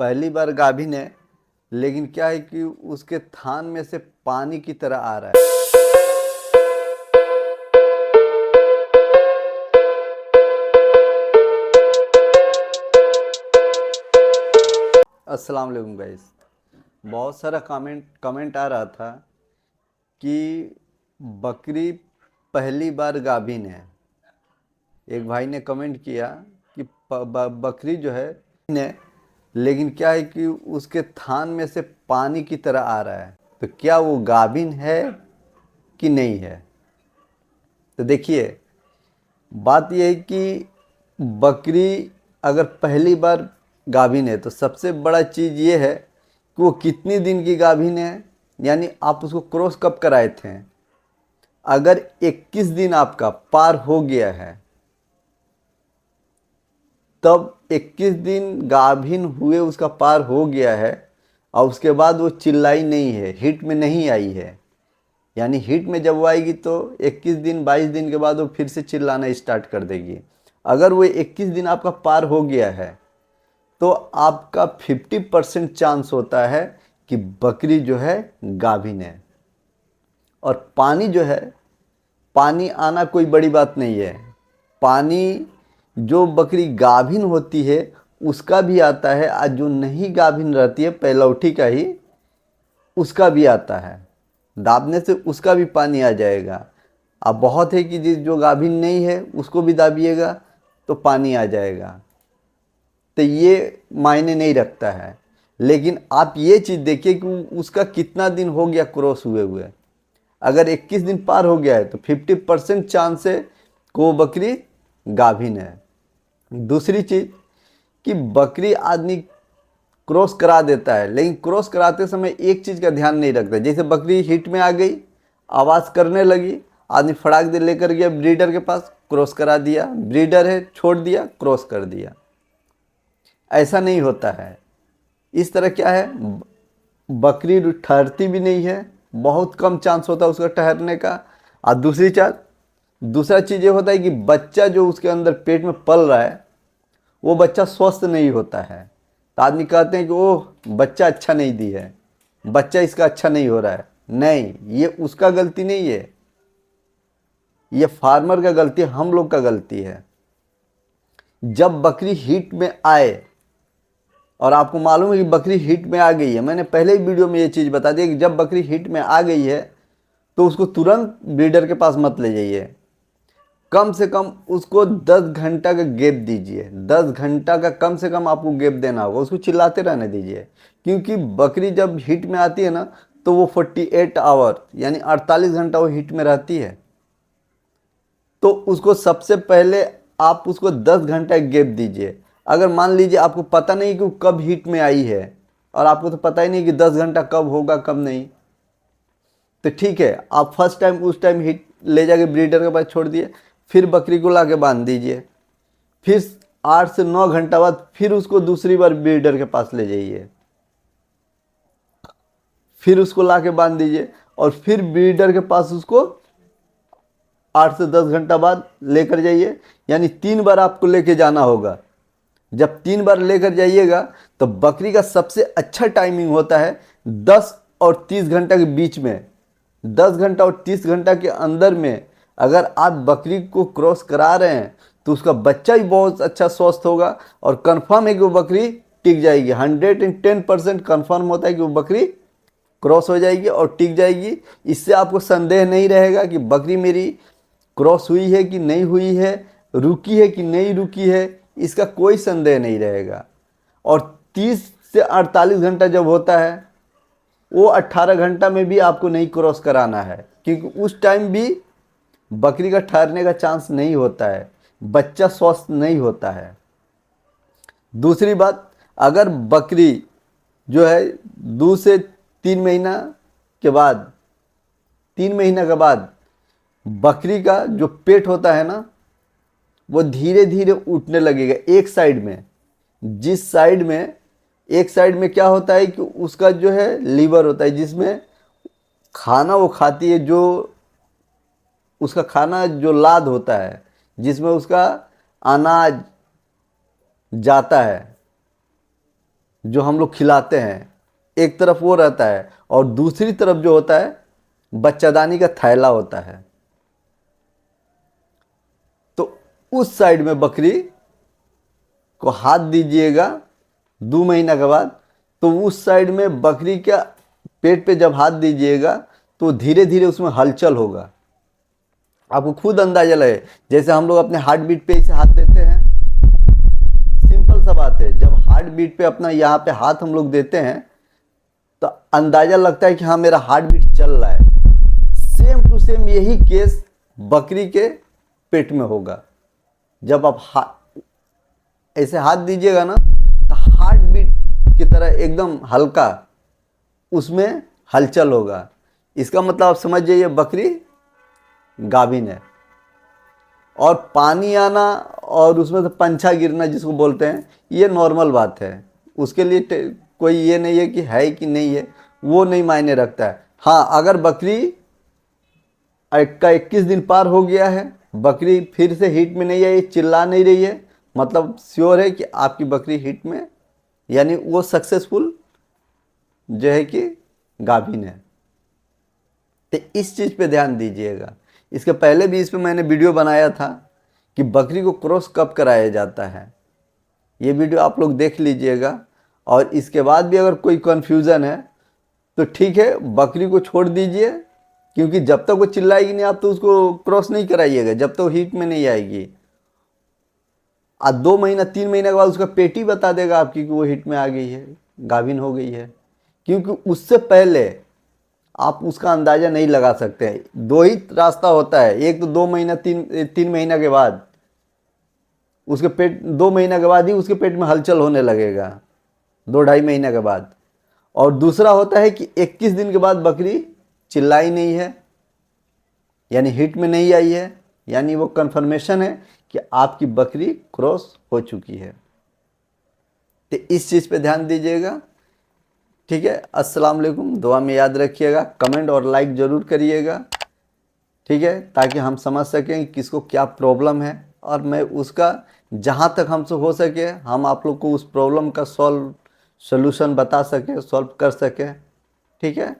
पहली बार गाभिन है, लेकिन क्या है कि उसके थान में से पानी की तरह आ रहा है। अस्सलाम वालेकुम गाइस। बहुत सारा कमेंट आ रहा था कि बकरी पहली बार गाभिन है। एक भाई ने कमेंट किया कि बकरी जो है लेकिन क्या है कि उसके थान में से पानी की तरह आ रहा है, तो क्या वो गाभिन है कि नहीं है। तो देखिए, बात यह है कि बकरी अगर पहली बार गाभिन है तो सबसे बड़ा चीज़ ये है कि वो कितनी दिन की गाभिन है, यानी आप उसको क्रॉस कब कराए थे। अगर 21 दिन आपका पार हो गया है, तब 21 दिन गाभिन हुए उसका पार हो गया है और उसके बाद वो चिल्लाई नहीं है, हिट में नहीं आई है, यानी हिट में जब वो आएगी तो 21 दिन 22 दिन के बाद वो फिर से चिल्लाना स्टार्ट कर देगी। अगर वो 21 दिन आपका पार हो गया है तो आपका 50% चांस होता है कि बकरी जो है गाभिन है। और पानी जो है, पानी आना कोई बड़ी बात नहीं है। पानी जो बकरी गाभिन होती है उसका भी आता है, और जो नहीं गाभिन रहती है पहलौठी का ही, उसका भी आता है। दाबने से उसका भी पानी आ जाएगा। अब बहुत है कि जो गाभिन नहीं है उसको भी दाबिएगा तो पानी आ जाएगा, तो ये मायने नहीं रखता है। लेकिन आप ये चीज़ देखिए कि उसका कितना दिन हो गया क्रॉस हुए हुए। अगर 21 दिन पार हो गया है तो 50% चांस है कि वो बकरी गाभिन है। दूसरी चीज़ कि बकरी आदमी क्रॉस करा देता है, लेकिन क्रॉस कराते समय एक चीज़ का ध्यान नहीं रखता। जैसे बकरी हिट में आ गई, आवाज़ करने लगी, आदमी फटाक दे लेकर गया ब्रीडर के पास, क्रॉस करा दिया, ब्रीडर है छोड़ दिया, क्रॉस कर दिया। ऐसा नहीं होता है। इस तरह क्या है, बकरी ठहरती भी नहीं है, बहुत कम चांस होता है उसका ठहरने का। और दूसरा चीज़ ये होता है कि बच्चा जो उसके अंदर पेट में पल रहा है वो बच्चा स्वस्थ नहीं होता है। तो आदमी कहते हैं कि ओह बच्चा अच्छा नहीं दी है, बच्चा इसका अच्छा नहीं हो रहा है। नहीं, ये उसका गलती नहीं है, ये फार्मर का गलती है, हम लोग का गलती है। जब बकरी हीट में आए और आपको मालूम है कि बकरी हीट में आ गई है, मैंने पहले ही वीडियो में ये चीज़ बता दी कि जब बकरी हीट में आ गई है तो उसको तुरंत ब्रीडर के पास मत ले जाइए। कम से कम उसको 10 घंटा का गैप दीजिए। 10 घंटा का कम से कम आपको गैप देना होगा, उसको चिल्लाते रहने दीजिए। क्योंकि बकरी जब हीट में आती है ना तो वो 48 आवर यानी 48 घंटा वो हीट में रहती है। तो उसको सबसे पहले आप उसको 10 घंटा गैप दीजिए। अगर मान लीजिए आपको पता नहीं कि वो कब हीट में आई है, और आपको तो पता ही नहीं कि 10 घंटा कब होगा कब नहीं, तो ठीक है, आप फर्स्ट टाइम उस टाइम हीट ले जाके ब्रीडर के पास छोड़ दिए, फिर बकरी को ला के बांध दीजिए। फिर 8 से 9 घंटा बाद फिर उसको दूसरी बार ब्रीडर के पास ले जाइए, फिर उसको ला के बांध दीजिए, और फिर ब्रीडर के पास उसको 8 से 10 घंटा बाद लेकर जाइए। यानी 3 बार आपको लेके जाना होगा। जब 3 बार लेकर जाइएगा तो बकरी का सबसे अच्छा टाइमिंग होता है 10 और 30 घंटा के बीच में। 10 घंटा और 30 घंटा के अंदर में अगर आप बकरी को क्रॉस करा रहे हैं तो उसका बच्चा भी बहुत अच्छा स्वस्थ होगा, और कंफर्म है कि वो बकरी टिक जाएगी। 110% कंफर्म होता है कि वो बकरी क्रॉस हो जाएगी और टिक जाएगी। इससे आपको संदेह नहीं रहेगा कि बकरी मेरी क्रॉस हुई है कि नहीं हुई है, रुकी है कि नहीं रुकी है, इसका कोई संदेह नहीं रहेगा। और 30 से 48 घंटा जब होता है, वो 18 घंटा में भी आपको नहीं क्रॉस कराना है, क्योंकि उस टाइम भी बकरी का ठहरने का चांस नहीं होता है, बच्चा स्वस्थ नहीं होता है। दूसरी बात, अगर बकरी जो है 2 से 3 महीना के बाद, 3 महीना के बाद बकरी का जो पेट होता है ना वो धीरे धीरे उठने लगेगा एक साइड में। जिस साइड में, एक साइड में क्या होता है कि उसका जो है लीवर होता है, जिसमें खाना वो खाती है, जो उसका खाना जो लाद होता है, जिसमें उसका अनाज जाता है, जो हम लोग खिलाते हैं, एक तरफ वो रहता है और दूसरी तरफ जो होता है बच्चादानी का थैला होता है। तो उस साइड में बकरी को हाथ दीजिएगा 2 महीना के बाद, तो उस साइड में बकरी का पेट पे जब हाथ दीजिएगा तो धीरे धीरे उसमें हलचल होगा। आपको खुद अंदाजा लगे, जैसे हम लोग अपने हार्ट बीट पे इसे हाथ देते हैं, सिंपल सा बात है। जब हार्ट बीट पे अपना यहाँ पे हाथ हम लोग देते हैं तो अंदाजा लगता है कि हाँ मेरा हार्ट बीट चल रहा है। सेम टू सेम यही केस बकरी के पेट में होगा। जब आप ऐसे हाथ दीजिएगा ना तो हार्ट बीट की तरह एकदम हल्का उसमें हलचल होगा। इसका मतलब आप समझ जाइए बकरी गाभिन है। और पानी आना और उसमें से पंछा गिरना जिसको बोलते हैं, ये नॉर्मल बात है। उसके लिए कोई ये नहीं है कि नहीं है, वो नहीं मायने रखता है। हाँ, अगर बकरी का 21 दिन पार हो गया है, बकरी फिर से हीट में नहीं आई, चिल्ला नहीं रही है, मतलब श्योर है कि आपकी बकरी हीट में, यानी वो सक्सेसफुल जो है कि गाभिन है। तो इस चीज़ पे ध्यान दीजिएगा। इसके पहले भी इस पे मैंने वीडियो बनाया था कि बकरी को क्रॉस कब कराया जाता है, ये वीडियो आप लोग देख लीजिएगा। और इसके बाद भी अगर कोई कन्फ्यूज़न है तो ठीक है, बकरी को छोड़ दीजिए, क्योंकि जब तक वो चिल्लाएगी नहीं आप तो उसको क्रॉस नहीं कराइएगा जब तक वो हीट में नहीं आएगी। 2 महीना 3 महीने के बाद उसका पेट ही बता देगा आपकी कि वो हीट में आ गई है, गाभिन हो गई है। क्योंकि उससे पहले आप उसका अंदाज़ा नहीं लगा सकते हैं। दो ही रास्ता होता है, एक तो 2 महीना 3 महीना के बाद उसके पेट, 2 महीना के बाद ही उसके पेट में हलचल होने लगेगा, 2-2.5 महीना के बाद। और दूसरा होता है कि 21 दिन के बाद बकरी चिल्लाई नहीं है, यानी हीट में नहीं आई है, यानी वो कन्फर्मेशन है कि आपकी बकरी क्रॉस हो चुकी है। तो इस चीज़ पे ध्यान दीजिएगा। ठीक है, अस्सलाम वालेकुम। दुआ में याद रखिएगा, कमेंट और लाइक ज़रूर करिएगा। ठीक है, ताकि हम समझ सकें कि किसको क्या प्रॉब्लम है, और मैं उसका जहाँ तक हमसे हो सके हम आप लोग को उस प्रॉब्लम का सोल्यूशन बता सके, सॉल्व कर सके। ठीक है।